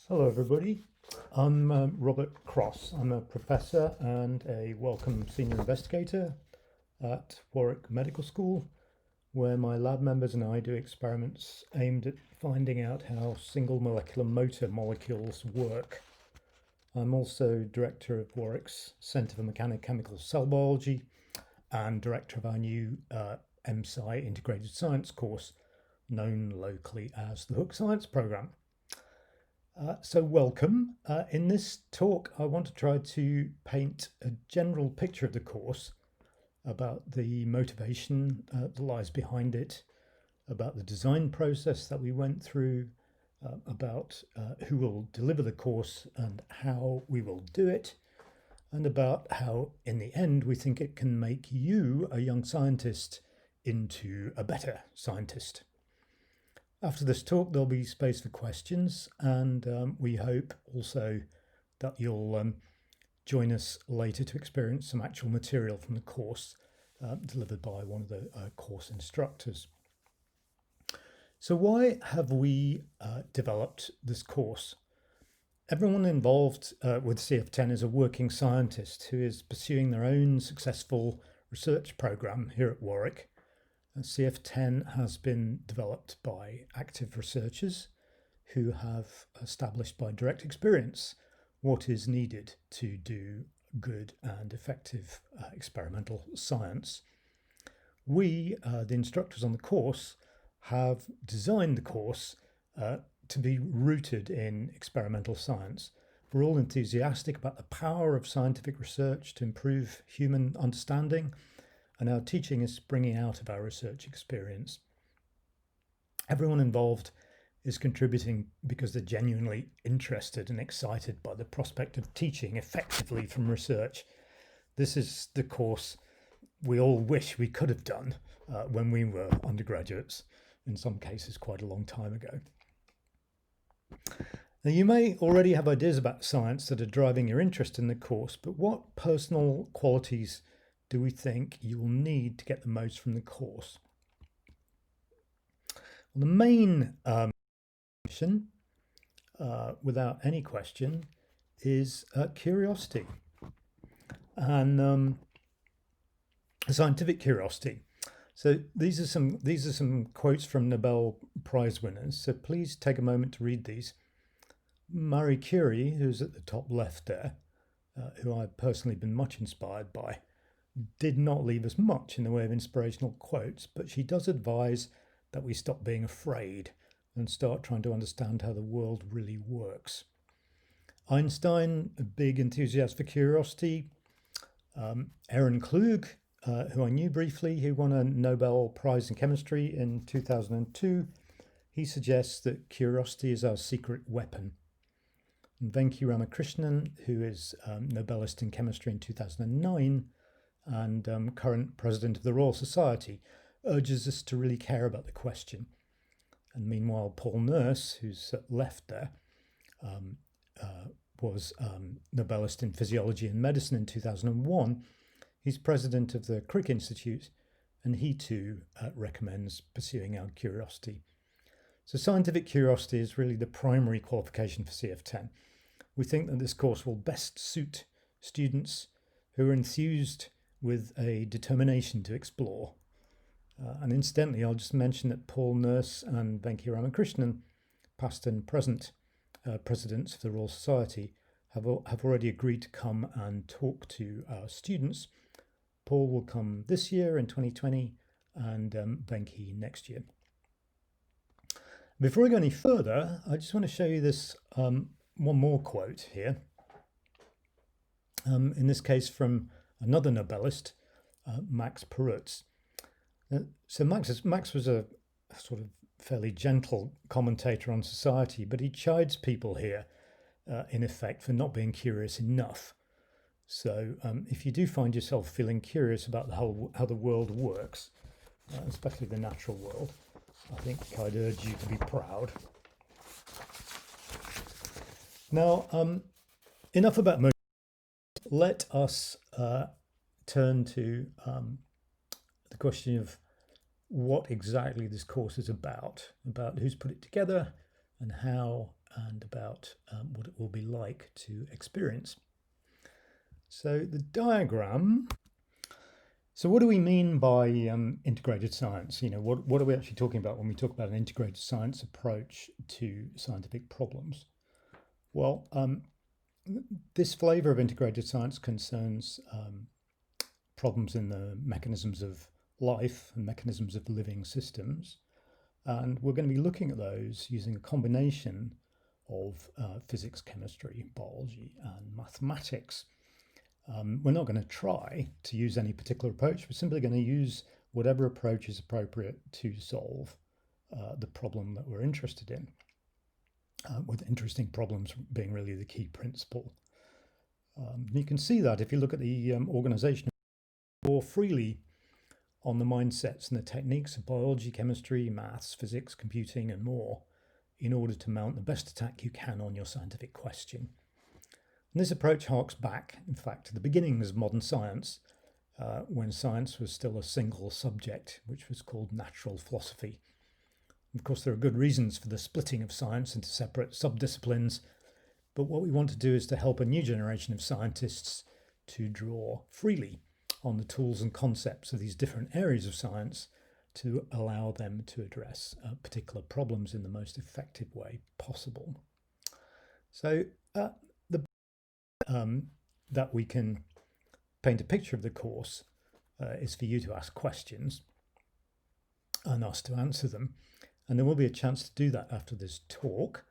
Hello everybody, I'm Robert Cross. I'm a professor and a Wellcome Senior Investigator at Warwick Medical School, where my lab members and I do experiments aimed at finding out how single molecular motor molecules work. I'm also Director of Warwick's Centre for Mechanical Cell Biology and Director of our new MSci Integrated Science course, known locally as the Hook Science Programme. So welcome. In this talk, I want to try to paint a general picture of the course, about the motivation that lies behind it, about the design process that we went through, about who will deliver the course and how we will do it, and about how, in the end, we think it can make you, a young scientist, into a better scientist. After this talk, there'll be space for questions, and we hope also that you'll join us later to experience some actual material from the course delivered by one of the course instructors. So why have we developed this course? Everyone involved with CF10 is a working scientist who is pursuing their own successful research programme here at Warwick. CF10 has been developed by active researchers who have established by direct experience what is needed to do good and effective experimental science. We, the instructors on the course, have designed the course to be rooted in experimental science. We're all enthusiastic about the power of scientific research to improve human understanding, and our teaching is springing out of our research experience. Everyone involved is contributing because they're genuinely interested and excited by the prospect of teaching effectively from research. This is the course we all wish we could have done when we were undergraduates, in some cases quite a long time ago. Now, you may already have ideas about science that are driving your interest in the course, but what personal qualities do we think you will need to get the most from the course? Well, the main mission, without any question, is curiosity, and scientific curiosity. So these are some quotes from Nobel Prize winners. So please take a moment to read these. Marie Curie, who's at the top left there, who I've personally been much inspired by, did not leave us much in the way of inspirational quotes, but she does advise that we stop being afraid and start trying to understand how the world really works. Einstein, a big enthusiast for curiosity. Aaron Klug, who I knew briefly, who won a Nobel Prize in Chemistry in 2002, he suggests that curiosity is our secret weapon. And Venki Ramakrishnan, who is Nobelist in Chemistry in 2009, and current president of the Royal Society, urges us to really care about the question. And meanwhile, Paul Nurse, who's left there, was Nobelist in Physiology and Medicine in 2001. He's president of the Crick Institute, and he too recommends pursuing our curiosity. So scientific curiosity is really the primary qualification for CF10. We think that this course will best suit students who are enthused with a determination to explore. And incidentally, I'll just mention that Paul Nurse and Venki Ramakrishnan, past and present presidents of the Royal Society, have already agreed to come and talk to our students. Paul will come this year in 2020 and Venki next year. Before I go any further, I just want to show you this one more quote here. In this case from another Nobelist, Max Perutz. So Max was a sort of fairly gentle commentator on society, but he chides people here, in effect, for not being curious enough. So if you do find yourself feeling curious about how the world works, especially the natural world, I think I'd urge you to be proud. Now, enough about motivation. Let us turn to the question of what exactly this course is about who's put it together and how and about what it will be like to experience. So the diagram. So what do we mean by integrated science? What are we actually talking about when we talk about an integrated science approach to scientific problems? Well, this flavor of integrated science concerns problems in the mechanisms of life and mechanisms of living systems. And we're going to be looking at those using a combination of physics, chemistry, biology, and mathematics. We're not going to try to use any particular approach. We're simply going to use whatever approach is appropriate to solve the problem that we're interested in, with interesting problems being really the key principle. You can see that if you look at the organization more freely on the mindsets and the techniques of biology, chemistry, maths, physics, computing, and more in order to mount the best attack you can on your scientific question. And this approach harks back, in fact, to the beginnings of modern science, when science was still a single subject, which was called natural philosophy. Of course, there are good reasons for the splitting of science into separate subdisciplines, but what we want to do is to help a new generation of scientists to draw freely on the tools and concepts of these different areas of science to allow them to address particular problems in the most effective way possible. So that we can paint a picture of the course is for you to ask questions and us to answer them. And there will be a chance to do that after this talk.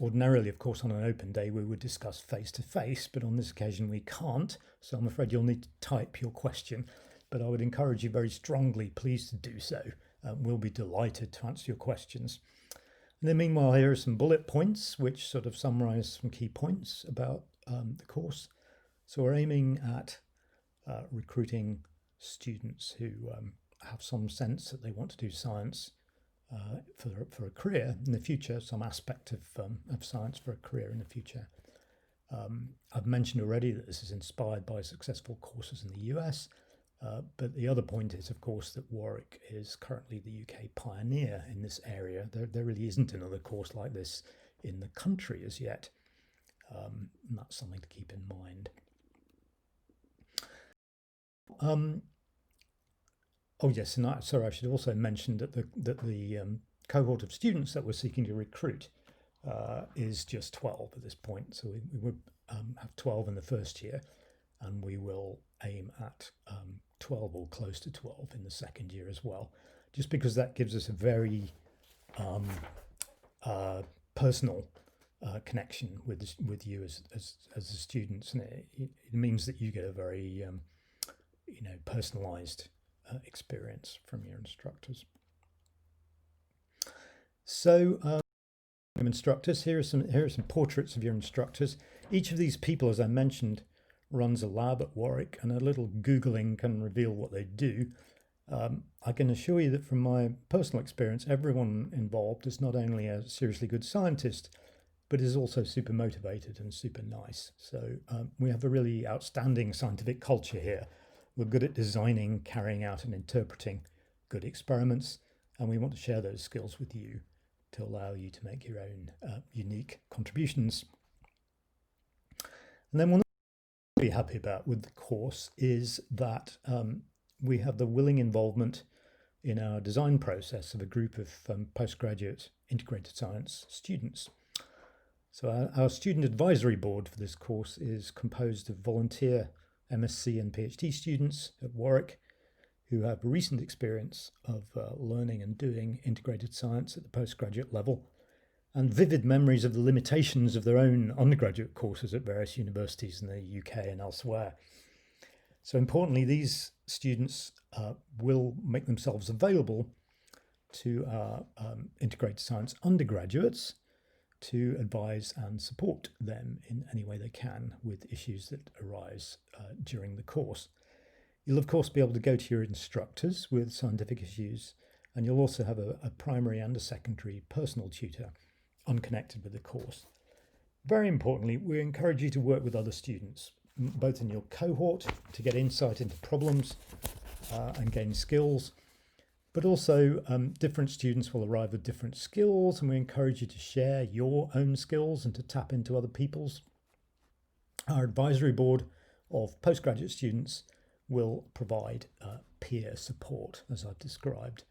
Ordinarily, of course, on an open day, we would discuss face-to-face, but on this occasion we can't. So I'm afraid you'll need to type your question, but I would encourage you very strongly, please, to do so. We'll be delighted to answer your questions. And then meanwhile, here are some bullet points, which sort of summarize some key points about the course. So we're aiming at recruiting students who have some sense that they want to do science for a career in the future, some aspect of science for a career in the future. I've mentioned already that this is inspired by successful courses in the US, but the other point is, of course, that Warwick is currently the UK pioneer in this area. There really isn't another course like this in the country as yet, and that's something to keep in mind. Oh yes, and sorry, I should also mention that the cohort of students that we're seeking to recruit is just 12 at this point. So we would have 12 in the first year, and we will aim at 12 or close to 12 in the second year as well, just because that gives us a very personal connection with you as the students, and it means that you get a very personalized experience from your instructors. So instructors, here are some portraits of your instructors. Each of these people, as I mentioned, runs a lab at Warwick, and a little Googling can reveal what they do. I can assure you that from my personal experience, everyone involved is not only a seriously good scientist, but is also super motivated and super nice. So we have a really outstanding scientific culture here. We're good at designing, carrying out, and interpreting good experiments, and we want to share those skills with you to allow you to make your own unique contributions. And then one thing I'm really happy about with the course is that we have the willing involvement in our design process of a group of postgraduate integrated science students. So our student advisory board for this course is composed of volunteer MSc and PhD students at Warwick who have recent experience of learning and doing integrated science at the postgraduate level, and vivid memories of the limitations of their own undergraduate courses at various universities in the UK and elsewhere. So importantly, these students will make themselves available to integrated science undergraduates to advise and support them in any way they can with issues that arise during the course. You'll of course be able to go to your instructors with scientific issues, and you'll also have a primary and a secondary personal tutor unconnected with the course. Very importantly, we encourage you to work with other students, both in your cohort to get insight into problems and gain skills, But also different students will arrive with different skills, and we encourage you to share your own skills and to tap into other people's. Our advisory board of postgraduate students will provide peer support, as I've described.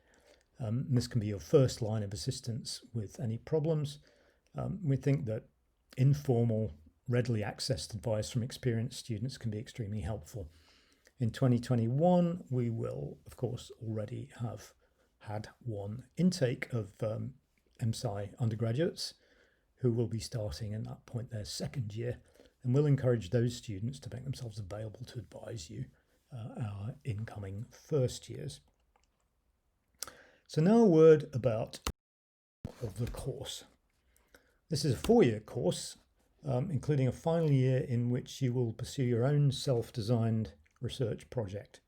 This can be your first line of assistance with any problems. We think that informal, readily accessed advice from experienced students can be extremely helpful. In 2021, we will, of course, already have had one intake of MSci undergraduates who will be starting at that point their second year, and we'll encourage those students to make themselves available to advise you, our incoming first years. So now a word about the course. This is a 4-year course, including a final year in which you will pursue your own self-designed research project,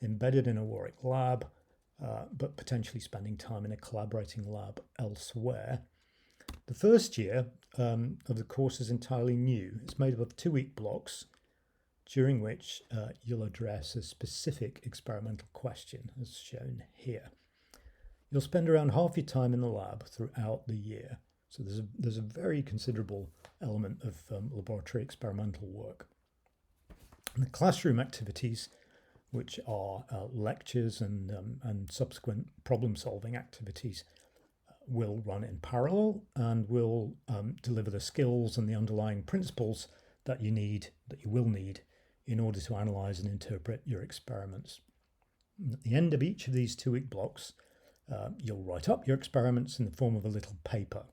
embedded in a Warwick lab, but potentially spending time in a collaborating lab elsewhere. The first year of the course is entirely new. It's made up of 2-week blocks, during which you'll address a specific experimental question, as shown here. You'll spend around half your time in the lab throughout the year. So there's a very considerable element of laboratory experimental work. And the classroom activities, which are lectures and subsequent problem-solving activities, will run in parallel and will deliver the skills and the underlying principles that you will need in order to analyze and interpret your experiments. And at the end of each of these 2-week blocks, you'll write up your experiments in the form of a little paper.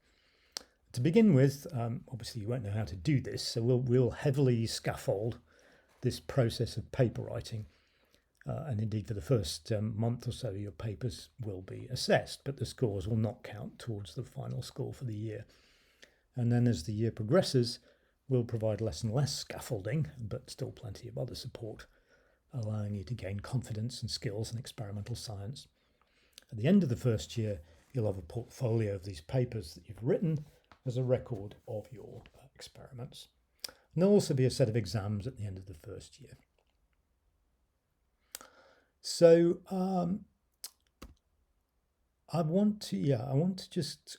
To begin with, obviously you won't know how to do this, so we'll heavily scaffold this process of paper writing. And indeed, for the first month or so, your papers will be assessed, but the scores will not count towards the final score for the year. And then as the year progresses, we'll provide less and less scaffolding, but still plenty of other support, allowing you to gain confidence and skills in experimental science. At the end of the first year, you'll have a portfolio of these papers that you've written as a record of your experiments. And there'll also be a set of exams at the end of the first year. So I want to just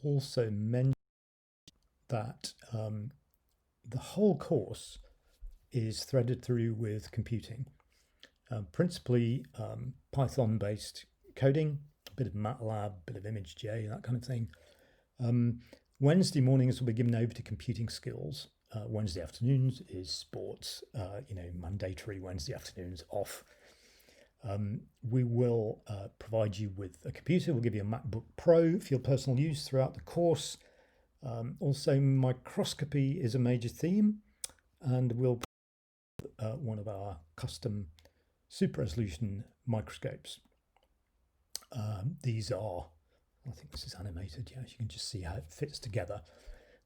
also mention that the whole course is threaded through with computing, principally Python-based coding, a bit of MATLAB, a bit of ImageJ, that kind of thing. Wednesday mornings will be given over to computing skills. Wednesday afternoons is sports, mandatory Wednesday afternoons off. We will provide you with a computer. We'll give you a MacBook Pro for your personal use throughout the course. Also, microscopy is a major theme, and we'll one of our custom super resolution microscopes. These are, I think this is animated. Yeah, you can just see how it fits together.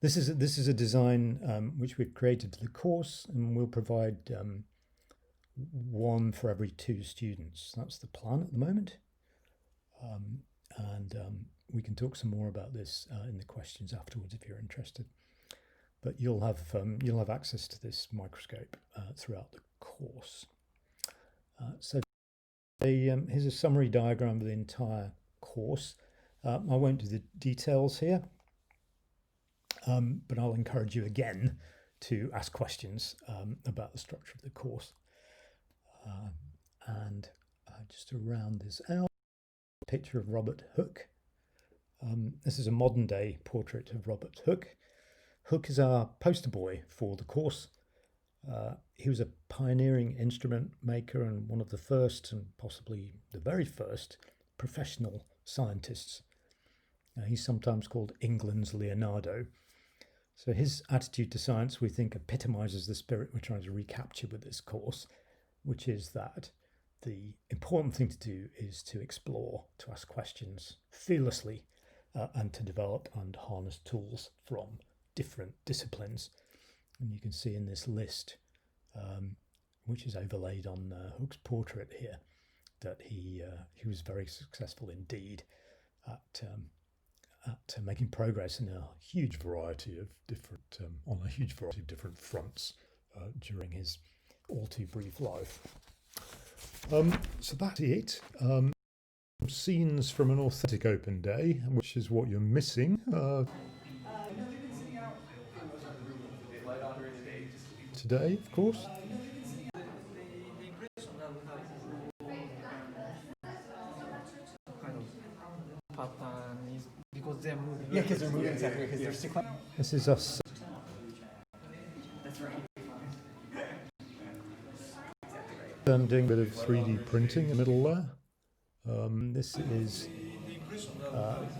This is a design which we've created for the course, and we'll provide one for every 2 students. That's the plan at the moment, and we can talk some more about this in the questions afterwards if you're interested. But you'll have access to this microscope throughout the course. So here's a summary diagram of the entire course. I won't do the details here, but I'll encourage you again to ask questions about the structure of the course. And just to round this out, a picture of Robert Hooke. This is a modern day portrait of Robert Hooke. Hooke is our poster boy for the course. He was a pioneering instrument maker and one of the first, and possibly the very first, professional scientists. He's sometimes called England's Leonardo. So his attitude to science, we think, epitomizes the spirit we're trying to recapture with this course, which is that the important thing to do is to explore, to ask questions fearlessly, and to develop and harness tools from different disciplines. And you can see in this list, which is overlaid on Hooke's portrait here, that he was very successful indeed at making progress in a huge variety of different fronts during his all too brief life. So that's it. Scenes from an authentic open day, which is what you're missing today, of course. Pattern is because they're moving. Yeah, because they're moving exactly because they're sequential. This is us. That's right. I'm doing a bit of 3D printing in the middle there. This is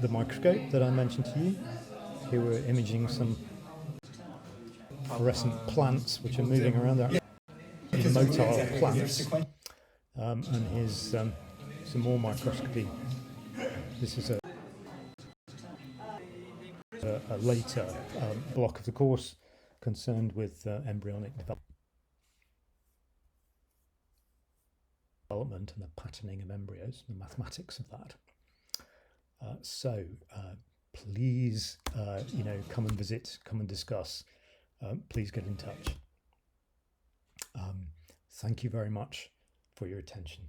the microscope that I mentioned to you. Here we're imaging some fluorescent plants which are moving around there. Motile plants. And here's some more microscopy. This is a later block of the course concerned with embryonic development and the patterning of embryos, the mathematics of that. So please, come and visit, come and discuss. Please get in touch. Thank you very much for your attention.